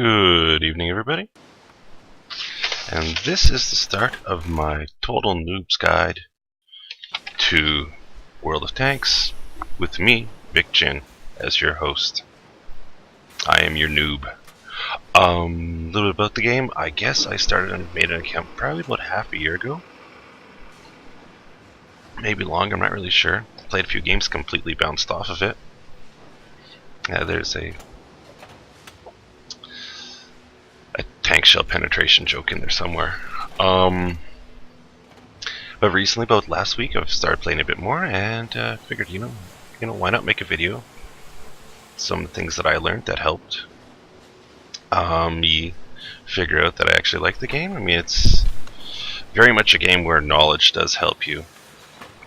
Good evening, everybody, and this is the start of my total noobs guide to World of Tanks with me, Pz.IIG, as your host. I am your noob. A little bit about the game. I guess I started and made an account probably about half a year ago. Maybe longer, I'm not really sure. Played a few games, completely bounced off of it. There's a tank shell penetration joke in there somewhere. But recently, about last week, I've started playing a bit more and figured, why not make a video? Some things that I learned that helped me figure out that I actually like the game. I mean, it's very much a game where knowledge does help you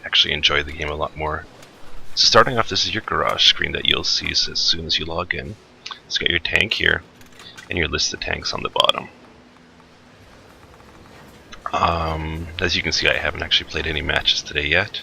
actually enjoy the game a lot more. So starting off, this is your garage screen that you'll see as soon as you log in. It's got your tank here and your list of tanks on the bottom. As you can see, I haven't actually played any matches today yet,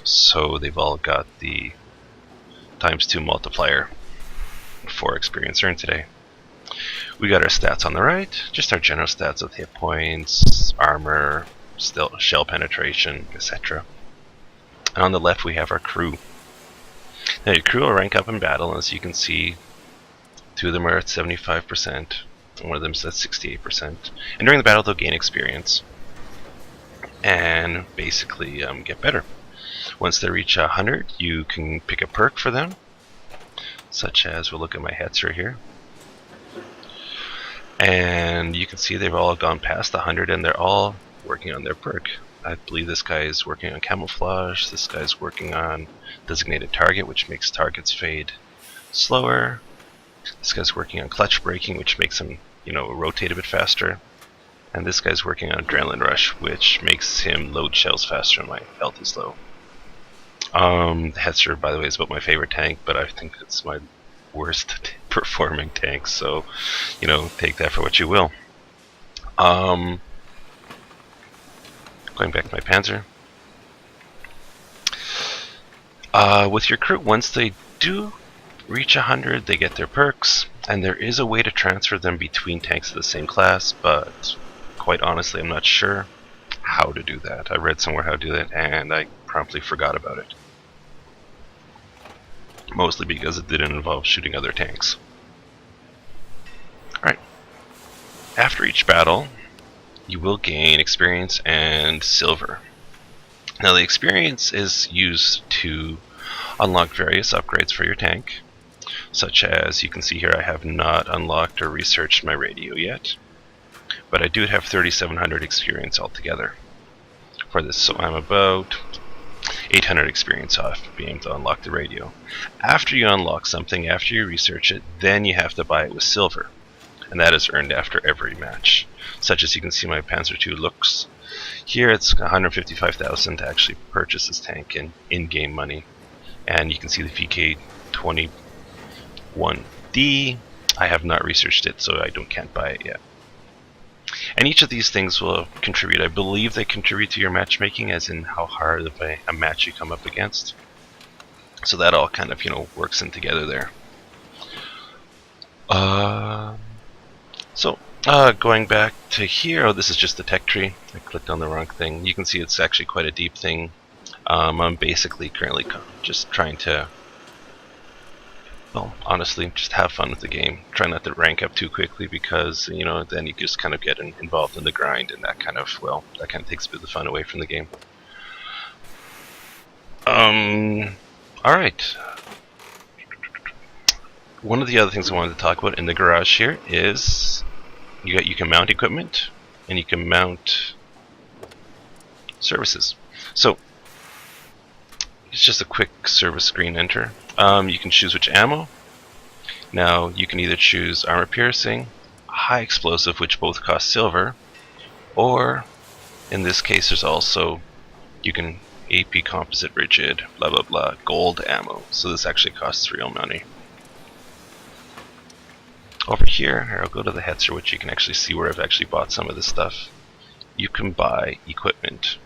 so they've all got the ×2 multiplier for experience earned today. We got our stats on the right, just our general stats of hit points, armor, shell penetration, etc. And on the left we have our crew. Now your crew will rank up in battle, and as you can see, two of them are at 75%, and one of them is at 68%. And during the battle they'll gain experience and basically get better. Once they reach 100, you can pick a perk for them, such as, we'll look at my hetzer here. And you can see they've all gone past 100 and they're all working on their perk. I believe this guy is working on camouflage, this guy's working on designated target, which makes targets fade slower. This guy's working on clutch braking, which makes him, rotate a bit faster. And this guy's working on adrenaline rush, which makes him load shells faster when my health is low. The hetzer, by the way, is about my favorite tank, but I think it's my worst performing tank, so, take that for what you will. Going back to my Panzer. With your crew, once they do reach 100, they get their perks, and there is a way to transfer them between tanks of the same class, but quite honestly, I'm not sure how to do that. I read somewhere how to do that, and I promptly forgot about it. Mostly because it didn't involve shooting other tanks. Alright. After each battle, you will gain experience and silver. Now the experience is used to unlock various upgrades for your tank, such as, you can see here, I have not unlocked or researched my radio yet, but I do have 3,700 experience altogether for this, so I'm about 800 experience off being able to unlock the radio. After you unlock something, after you research it, then you have to buy it with silver, and that is earned after every match. Such as you can see my Panzer II looks. Here it's 155,000 to actually purchase this tank in-game money, and you can see the VK21D. I have not researched it, so I can't buy it yet. And each of these things will contribute. I believe they contribute to your matchmaking, as in how hard of a match you come up against. So that all kind of, works in together there. Going back to here, this is just the tech tree. I clicked on the wrong thing. You can see it's actually quite a deep thing. I'm basically currently just trying to, honestly, just have fun with the game. Try not to rank up too quickly, because, then you just kind of get involved in the grind, and that kind of takes a bit of the fun away from the game. Alright. One of the other things I wanted to talk about in the garage here is you can mount equipment and you can mount services. So it's just a quick service screen enter. You can choose which ammo. Now you can either choose armor piercing, high explosive, which both cost silver, or in this case there's also, you can AP composite rigid, blah blah blah, gold ammo. So this actually costs real money. Over here, I'll go to the hetzer, which you can actually see where I've actually bought some of this stuff. You can buy equipment.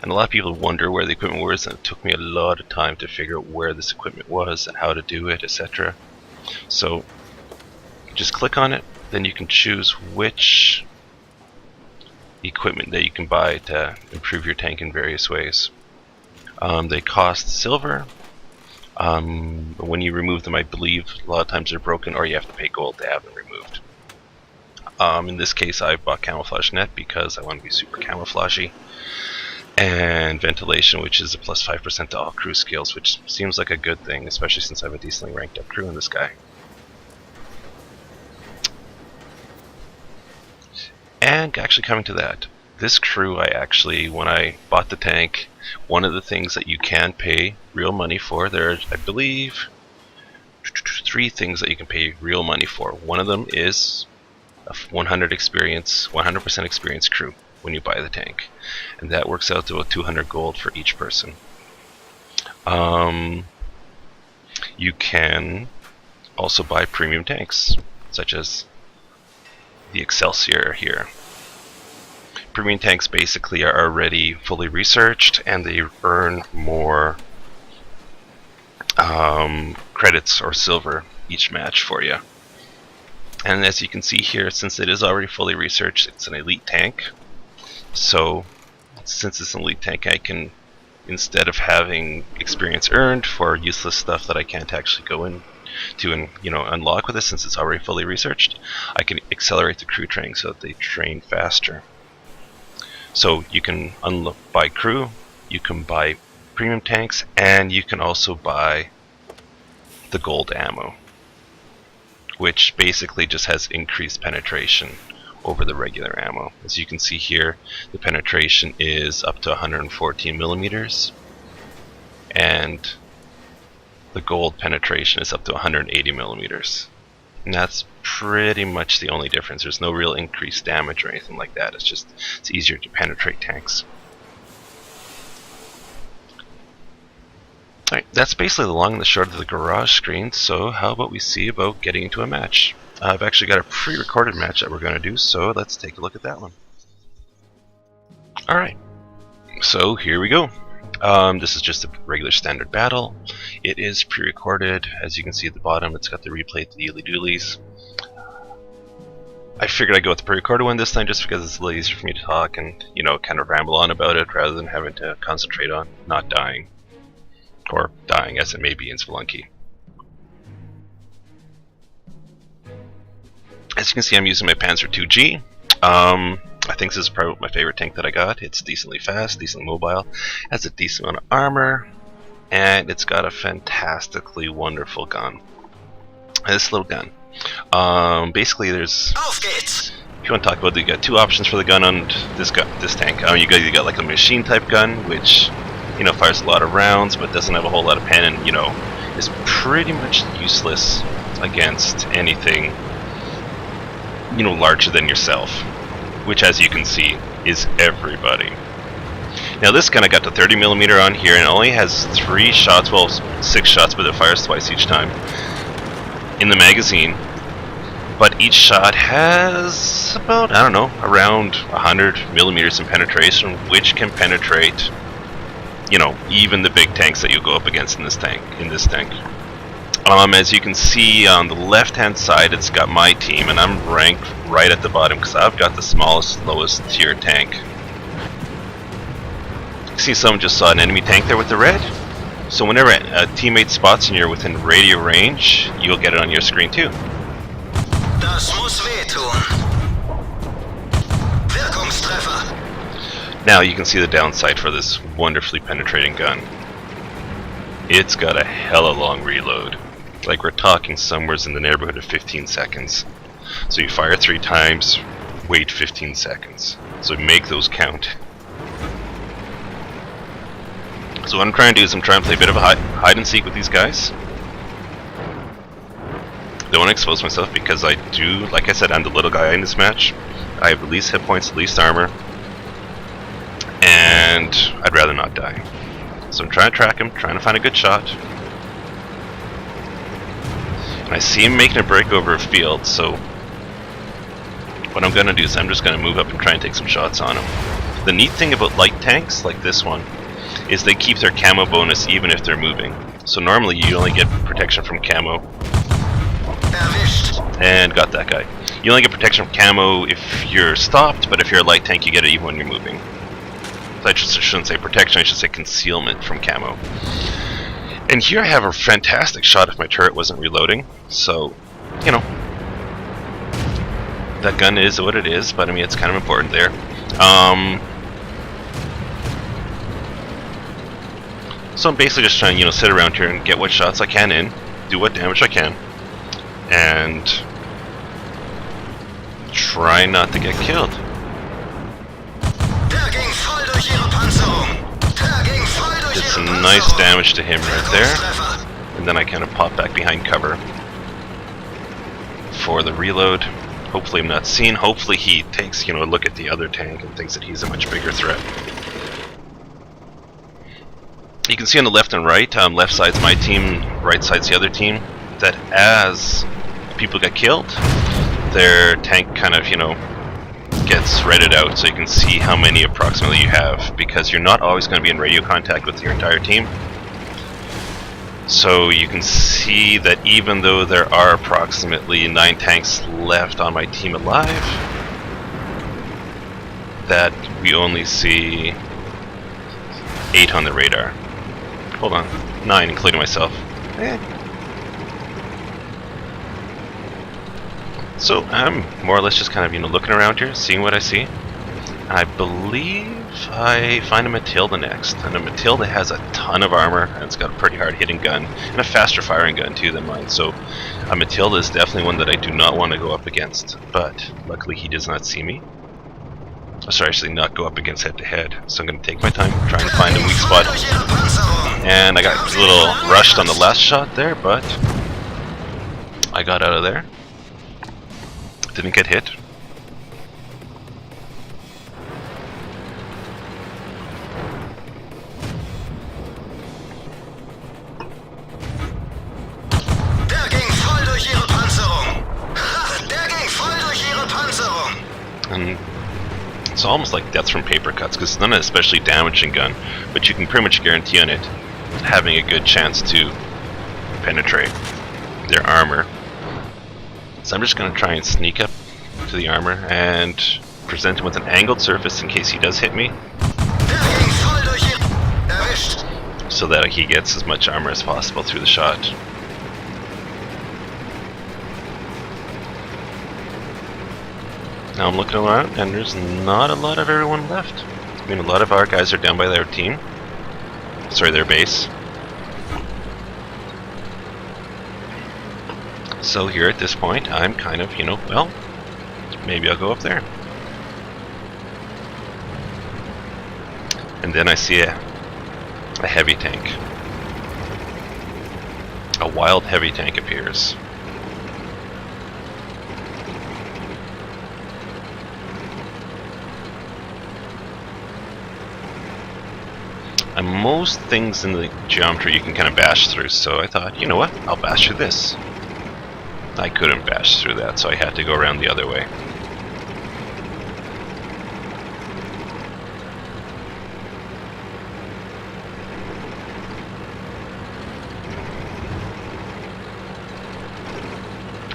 And a lot of people wonder where the equipment was, and it took me a lot of time to figure out where this equipment was and how to do it, etc. So just click on it, then you can choose which equipment that you can buy to improve your tank in various ways. They cost silver. When you remove them, I believe a lot of times they're broken, or you have to pay gold to have them removed. In this case, I bought camouflage net because I want to be super camouflagey, and ventilation, which is a plus 5% to all crew skills, which seems like a good thing, especially since I have a decently ranked up crew in this guy. And actually coming to that, this crew when I bought the tank, one of the things that you can pay real money for, there are, I believe, 3 things that you can pay real money for. One of them is a 100% experience crew when you buy the tank, and that works out to about 200 gold for each person. You can also buy premium tanks, such as the Excelsior here. Premium tanks basically are already fully researched, and they earn more credits or silver each match for you. And as you can see here, since it is already fully researched, it's an elite tank. So since it's an elite tank, I can, instead of having experience earned for useless stuff that I can't actually go into and unlock with it, since it's already fully researched, I can accelerate the crew training so that they train faster. So you can buy crew, you can buy premium tanks, and you can also buy the gold ammo, which basically just has increased penetration over the regular ammo. As you can see here, the penetration is up to 114 millimeters, and the gold penetration is up to 180 millimeters. And that's pretty much the only difference. There's no real increased damage or anything like that. It's easier to penetrate tanks. Alright, that's basically the long and the short of the garage screen, so how about we see about getting into a match? I've actually got a pre-recorded match that we're going to do, so let's take a look at that one. Alright, so here we go. This is just a regular standard battle. It is pre-recorded. As you can see at the bottom, it's got the replay to the Dealy Doolies. I figured I'd go with the pre-recorded one this time just because it's a little easier for me to talk and, kind of ramble on about it rather than having to concentrate on not dying. Or dying, as it may be in Spelunky. As you can see, I'm using my Pz.IIG. I think this is probably my favorite tank that I got. It's decently fast, decently mobile, has a decent amount of armor, and it's got a fantastically wonderful gun. This little gun. Basically, there's... If you want to talk about it, you got 2 options for the gun on this tank. You got like a machine type gun, which fires a lot of rounds, but doesn't have a whole lot of pen, and is pretty much useless against anything larger than yourself, which, as you can see, is everybody. Now this gun I got to 30 millimeter on here, and it only has 3 shots, well 6 shots, but it fires twice each time in the magazine. But each shot has about, I don't know, around 100 millimeters in penetration, which can penetrate even the big tanks that you go up against in this tank. As you can see on the left hand side, it's got my team, and I'm ranked right at the bottom because I've got the smallest, lowest tier tank. You see, someone just saw an enemy tank there with the red. So whenever a teammate spots and you're within radio range, you'll get it on your screen too. Das muss wehtun. Wirkungstreffer. Now you can see the downside for this wonderfully penetrating gun. It's got a hella long reload. Like, we're talking somewhere in the neighborhood of 15 seconds. So you fire 3 times, wait 15 seconds. So make those count. So what I'm trying to do is I'm trying to play a bit of a hide and seek with these guys. Don't want to expose myself because I do, like I said, I'm the little guy in this match. I have the least hit points, the least armor, and I'd rather not die. So I'm trying to track him, trying to find a good shot. And I see him making a break over a field, so what I'm going to do is I'm just going to move up and try and take some shots on him. The neat thing about light tanks like this one is they keep their camo bonus even if they're moving. So normally you only get protection from camo. And got that guy. You only get protection from camo if you're stopped, but if you're a light tank, you get it even when you're moving. So I shouldn't say protection, I should say concealment from camo. And here I have a fantastic shot if my turret wasn't reloading, so, you know, that gun is what it is, but I mean, it's kind of important there. So I'm basically just trying to, you know, sit around here and get what shots I can in, do what damage I can, and try not to get killed. Did some nice damage to him right there, and then I kind of pop back behind cover for the reload. Hopefully I'm not seen. Hopefully he takes, you know, a look at the other tank and thinks that he's a much bigger threat. You can see on the left and right, left side's my team, right side's the other team, that as people get killed, their tank kind of, you know, gets redded out, so you can see how many approximately you have, because you're not always going to be in radio contact with your entire team. So you can see that even though there are approximately 9 tanks left on my team alive, that we only see 8 on the radar. Hold on, 9 including myself. So I'm more or less just kind of, you know, looking around here, seeing what I see. I believe I find a Matilda next, and a Matilda has a ton of armor, and it's got a pretty hard hitting gun, and a faster firing gun too than mine, so a Matilda is definitely one that I do not want to go up against, but luckily he does not see me. Oh, sorry, actually not go up against head to head, so I'm going to take my time trying to find a weak spot. And I got a little rushed on the last shot there, but I got out of there. Didn't get hit. And it's almost like death from paper cuts, because it's not an especially damaging gun, but you can pretty much guarantee on it having a good chance to penetrate their armor. So I'm just going to try and sneak up to the armor and present him with an angled surface in case he does hit me, so that he gets as much armor as possible through the shot. Now I'm looking around and there's not a lot of everyone left. I mean, a lot of our guys are down by their team. Sorry, their base. So here at this point, I'm kind of, you know, well, maybe I'll go up there. And then I see a heavy tank. A wild heavy tank appears. And most things in the geometry you can kind of bash through, so I thought, you know what, I'll bash through this. I couldn't bash through that, so I had to go around the other way.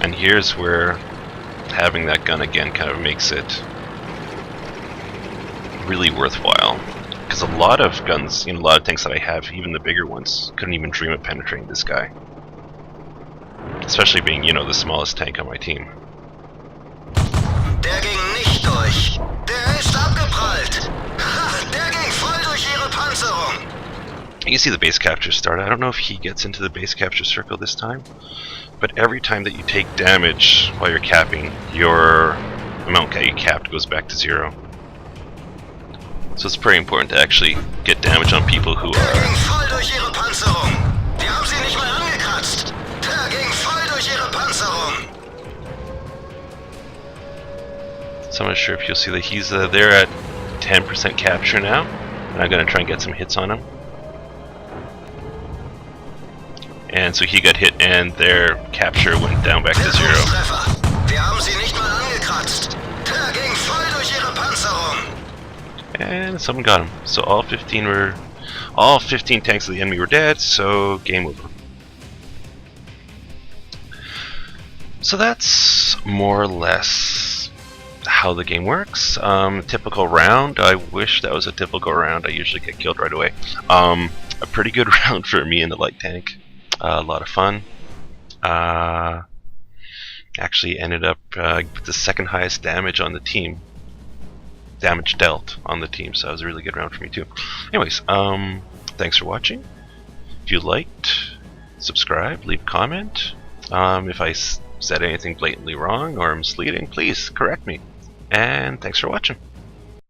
And here's where having that gun again kind of makes it really worthwhile. Because a lot of guns, you know, a lot of tanks that I have, even the bigger ones, couldn't even dream of penetrating this guy. Especially being, you know, the smallest tank on my team. Der ging nicht durch. Der ist abgeprallt. Der ging voll durch ihre Panzerung. You can see the base capture start. I don't know if he gets into the base capture circle this time, but every time that you take damage while you're capping, your amount that you capped goes back to 0. So it's pretty important to actually get damage on people who Der are... ging voll durch ihre Panzerung. Die haben sie nicht mal angekratzt. Der ging voll durch ihre Panzerung. So I'm not sure if you'll see that he's there at 10% capture now, and I'm going to try and get some hits on him. And so he got hit and their capture went down back to 0. Wir haben sie nicht mal angekratzt. Der ging voll durch ihre Panzerung. And someone got him. So all 15 tanks of the enemy were dead, so game over. So that's more or less how the game works. Typical round. I wish that was a typical round. I usually get killed right away. A pretty good round for me in the light tank. A lot of fun. Actually ended up with the second highest damage on the team. Damage dealt on the team, so it was a really good round for me too. Anyways, thanks for watching. If you liked, subscribe, leave a comment. If I said anything blatantly wrong or misleading, please correct me. And thanks for watching.